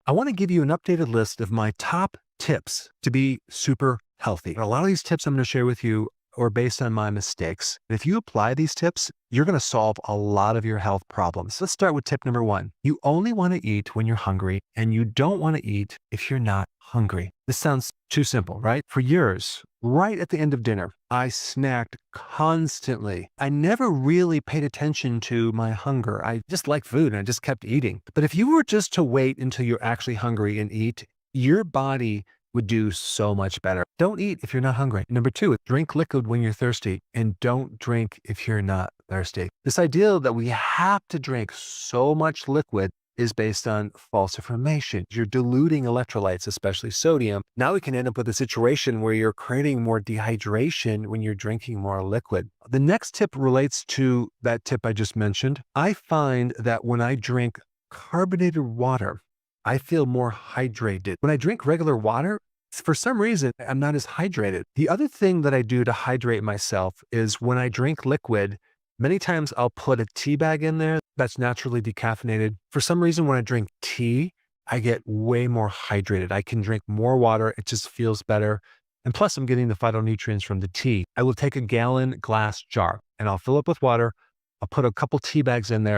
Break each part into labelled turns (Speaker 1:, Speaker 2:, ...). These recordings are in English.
Speaker 1: I want to give you an updated list of my top tips to be super healthy. A lot of these tips I'm going to share with you are based on my mistakes. And if you apply these tips, you're going to solve a lot of your health problems. Let's start with tip number 1. You only want to eat when you're hungry, and you don't want to eat if you're not hungry. This sounds too simple, right? For years, right at the end of dinner, I snacked constantly. I never really paid attention to my hunger. I just liked food and I just kept eating. But if you were just to wait until you're actually hungry and eat, your body would do so much better. Don't eat if you're not hungry. Number 2, drink liquid when you're thirsty, and don't drink if you're not thirsty. This idea that we have to drink so much liquid is based on false information. You're diluting electrolytes, especially sodium. Now we can end up with a situation where you're creating more dehydration when you're drinking more liquid. The next tip relates to that tip I just mentioned. I find that when I drink carbonated water, I feel more hydrated. When I drink regular water, for some reason, I'm not as hydrated. The other thing that I do to hydrate myself is when I drink liquid, many times I'll put a tea bag in there that's naturally decaffeinated. For some reason, when I drink tea, I get way more hydrated. I can drink more water. It just feels better. And plus, I'm getting the phytonutrients from the tea. I will take a gallon glass jar and I'll fill it with water. I'll put a couple tea bags in there,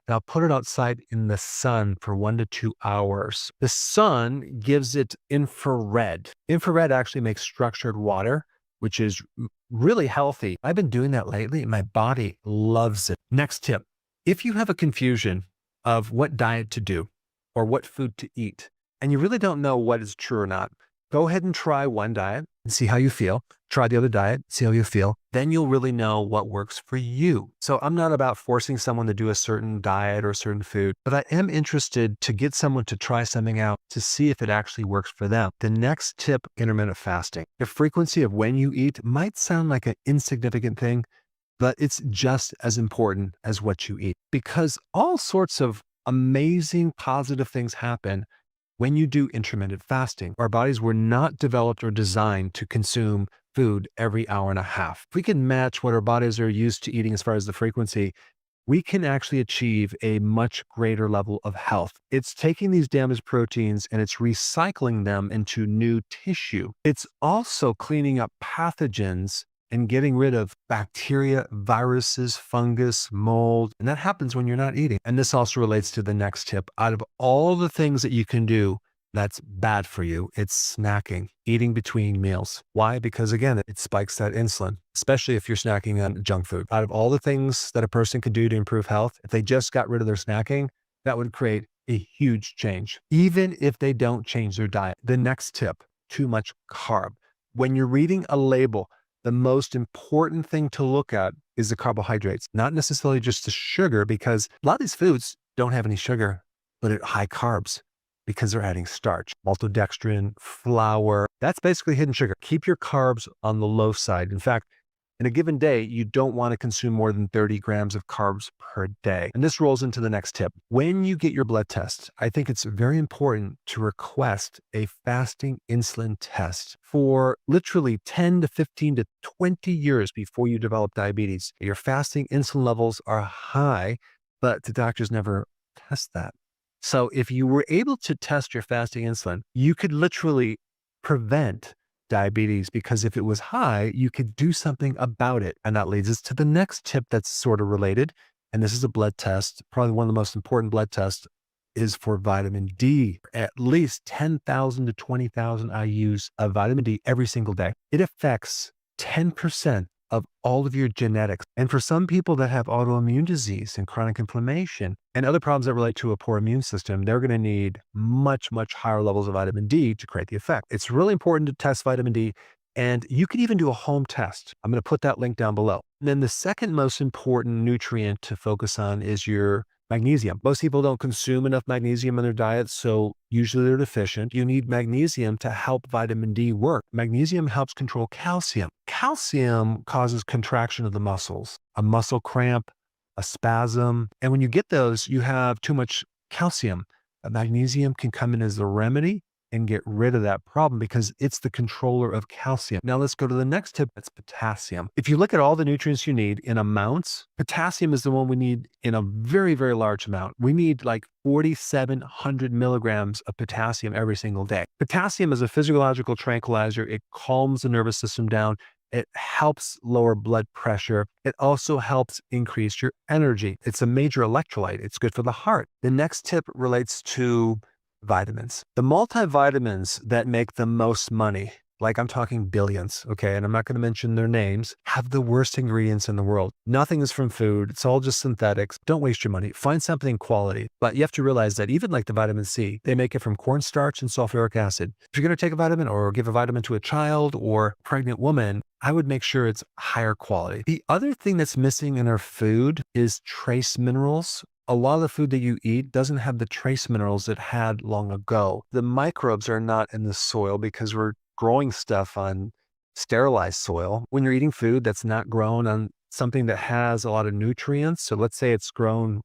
Speaker 1: and I'll put it outside in the sun for 1 to 2 hours. The sun gives it infrared. Infrared actually makes structured water, which is really healthy. I've been doing that lately and my body loves it. Next tip. If you have a confusion of what diet to do or what food to eat, and you really don't know what is true or not, go ahead and try one diet and see how you feel. Try the other diet, see how you feel. Then you'll really know what works for you. So I'm not about forcing someone to do a certain diet or a certain food, but I am interested to get someone to try something out to see if it actually works for them. The next tip, intermittent fasting. The frequency of when you eat might sound like an insignificant thing, but it's just as important as what you eat, because all sorts of amazing positive things happen when you do intermittent fasting. Our bodies were not developed or designed to consume food every hour and a half. If we can match what our bodies are used to eating as far as the frequency, we can actually achieve a much greater level of health. It's taking these damaged proteins and it's recycling them into new tissue. It's also cleaning up pathogens and getting rid of bacteria, viruses, fungus, mold. And that happens when you're not eating. And this also relates to the next tip. Out of all the things that you can do that's bad for you, it's snacking, eating between meals. Why? Because again, it spikes that insulin, especially if you're snacking on junk food. Out of all the things that a person could do to improve health, if they just got rid of their snacking, that would create a huge change, even if they don't change their diet. The next tip, too much carb. When you're reading a label, the most important thing to look at is the carbohydrates, not necessarily just the sugar, because a lot of these foods don't have any sugar, but they're high carbs because they're adding starch, maltodextrin, flour. That's basically hidden sugar. Keep your carbs on the low side. In fact, in a given day, you don't want to consume more than 30 grams of carbs per day. And this rolls into the next tip. When you get your blood test, I think it's very important to request a fasting insulin test for literally 10 to 15 to 20 years before you develop diabetes. Your fasting insulin levels are high, but the doctors never test that. So if you were able to test your fasting insulin, you could literally prevent diabetes, because if it was high, you could do something about it. And that leads us to the next tip that's sort of related. And this is a blood test. Probably one of the most important blood tests is for vitamin D. At least 10,000 to 20,000 IUs of vitamin D every single day. It affects 10% of all of your genetics. And for some people that have autoimmune disease and chronic inflammation and other problems that relate to a poor immune system, they're going to need much, much higher levels of vitamin D to create the effect. It's really important to test vitamin D, and you can even do a home test. I'm going to put that link down below. And then the second most important nutrient to focus on is your magnesium. Most people don't consume enough magnesium in their diet, so usually they're deficient. You need magnesium to help vitamin D work. Magnesium helps control calcium. Calcium causes contraction of the muscles, a muscle cramp, a spasm. And when you get those, you have too much calcium. Magnesium can come in as a remedy and get rid of that problem because it's the controller of calcium. Now let's go to the next tip. That's potassium. If you look at all the nutrients you need in amounts, potassium is the one we need in a very, very large amount. We need like 4,700 milligrams of potassium every single day. Potassium is a physiological tranquilizer. It calms the nervous system down. It helps lower blood pressure. It also helps increase your energy. It's a major electrolyte. It's good for the heart. The next tip relates to vitamins. The multivitamins that make the most money, like I'm talking billions, okay, and I'm not going to mention their names, have the worst ingredients in the world. Nothing is from food. It's all just synthetics. Don't waste your money. Find something quality. But you have to realize that even like the vitamin C, they make it from cornstarch and sulfuric acid. If you're going to take a vitamin or give a vitamin to a child or pregnant woman, I would make sure it's higher quality. The other thing that's missing in our food is trace minerals. A lot of the food that you eat doesn't have the trace minerals it had long ago. The microbes are not in the soil because we're growing stuff on sterilized soil. When you're eating food that's not grown on something that has a lot of nutrients, so let's say it's grown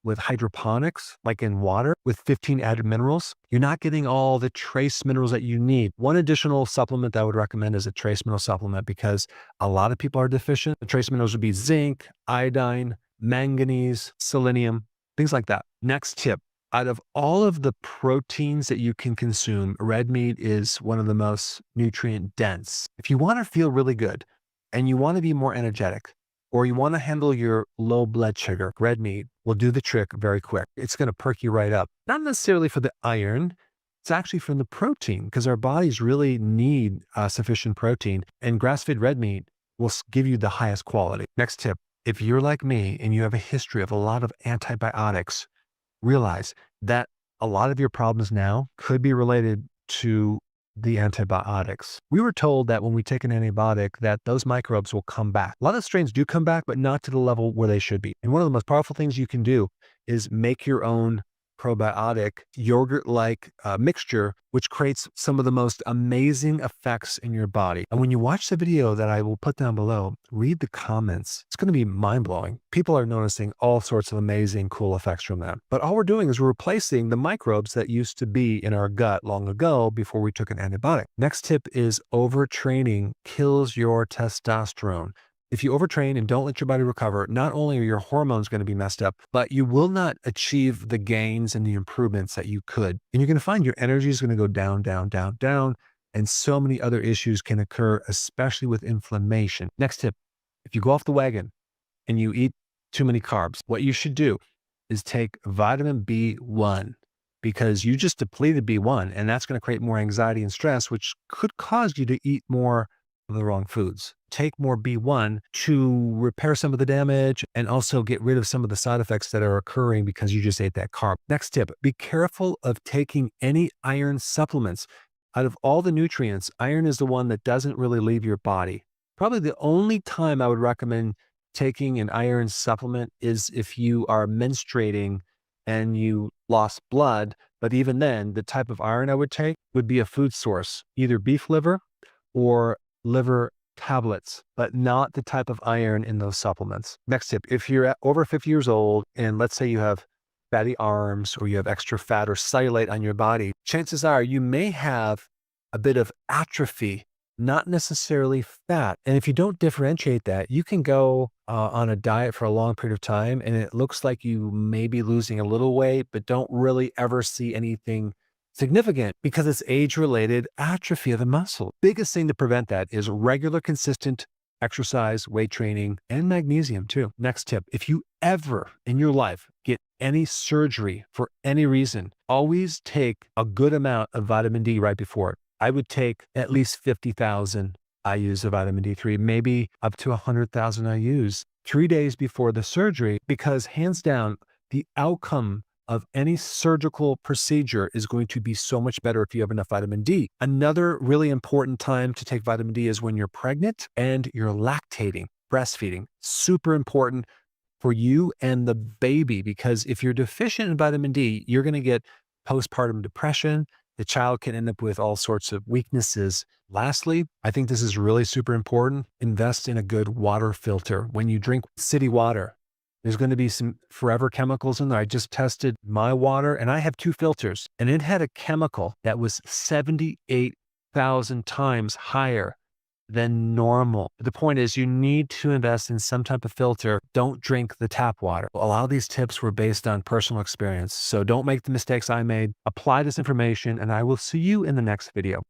Speaker 1: with hydroponics, like in water, with 15 added minerals, you're not getting all the trace minerals that you need. One additional supplement that I would recommend is a trace mineral supplement because a lot of people are deficient. The trace minerals would be zinc, iodine, manganese, selenium, things like that. Next tip. Out of all of the proteins that you can consume, red meat is one of the most nutrient dense. If you want to feel really good and you want to be more energetic, or you want to handle your low blood sugar, red meat will do the trick very quick. It's going to perk you right up. Not necessarily for the iron, it's actually from the protein because our bodies really need sufficient protein, and grass-fed red meat will give you the highest quality. Next tip, if you're like me and you have a history of a lot of antibiotics, realize that a lot of your problems now could be related to the antibiotics. We were told that when we take an antibiotic that those microbes will come back. A lot of strains do come back, but not to the level where they should be. And one of the most powerful things you can do is make your own probiotic yogurt-like mixture, which creates some of the most amazing effects in your body. And when you watch the video that I will put down below, read the comments. It's going to be mind-blowing. People are noticing all sorts of amazing, cool effects from that. But all we're doing is we're replacing the microbes that used to be in our gut long ago before we took an antibiotic. Next tip is overtraining kills your testosterone. If you overtrain and don't let your body recover, not only are your hormones going to be messed up, but you will not achieve the gains and the improvements that you could. And you're going to find your energy is going to go down, down, down, down. And so many other issues can occur, especially with inflammation. Next tip, if you go off the wagon and you eat too many carbs, what you should do is take vitamin B1 because you just depleted B1 and that's going to create more anxiety and stress, which could cause you to eat more of the wrong foods. Take more B1 to repair some of the damage and also get rid of some of the side effects that are occurring because you just ate that carb. Next tip, be careful of taking any iron supplements. Out of all the nutrients, iron is the one that doesn't really leave your body. Probably the only time I would recommend taking an iron supplement is if you are menstruating and you lost blood. But even then, the type of iron I would take would be a food source, either beef liver or liver tablets, but not the type of iron in those supplements. Next tip, if you're over 50 years old and let's say you have fatty arms or you have extra fat or cellulite on your body, chances are you may have a bit of atrophy, not necessarily fat. And if you don't differentiate that, you can go on a diet for a long period of time and it looks like you may be losing a little weight, but don't really ever see anything significant because it's age-related atrophy of the muscle. Biggest thing to prevent that is regular, consistent exercise, weight training, and magnesium too. Next tip, if you ever in your life get any surgery for any reason, always take a good amount of vitamin D right before it. I would take at least 50,000 IUs of vitamin D3, maybe up to 100,000 IUs 3 days before the surgery, because hands down, the outcome of any surgical procedure is going to be so much better if you have enough vitamin D. Another really important time to take vitamin D is when you're pregnant and you're lactating, breastfeeding. Super important for you and the baby, because if you're deficient in vitamin D, you're going to get postpartum depression. The child can end up with all sorts of weaknesses. Lastly, I think this is really super important. Invest in a good water filter. When you drink city water, There's going to be some forever chemicals in there. I just tested my water and I have 2 filters and it had a chemical that was 78,000 times higher than normal. The point is you need to invest in some type of filter. Don't drink the tap water. A lot of these tips were based on personal experience. So don't make the mistakes I made. Apply this information and I will see you in the next video.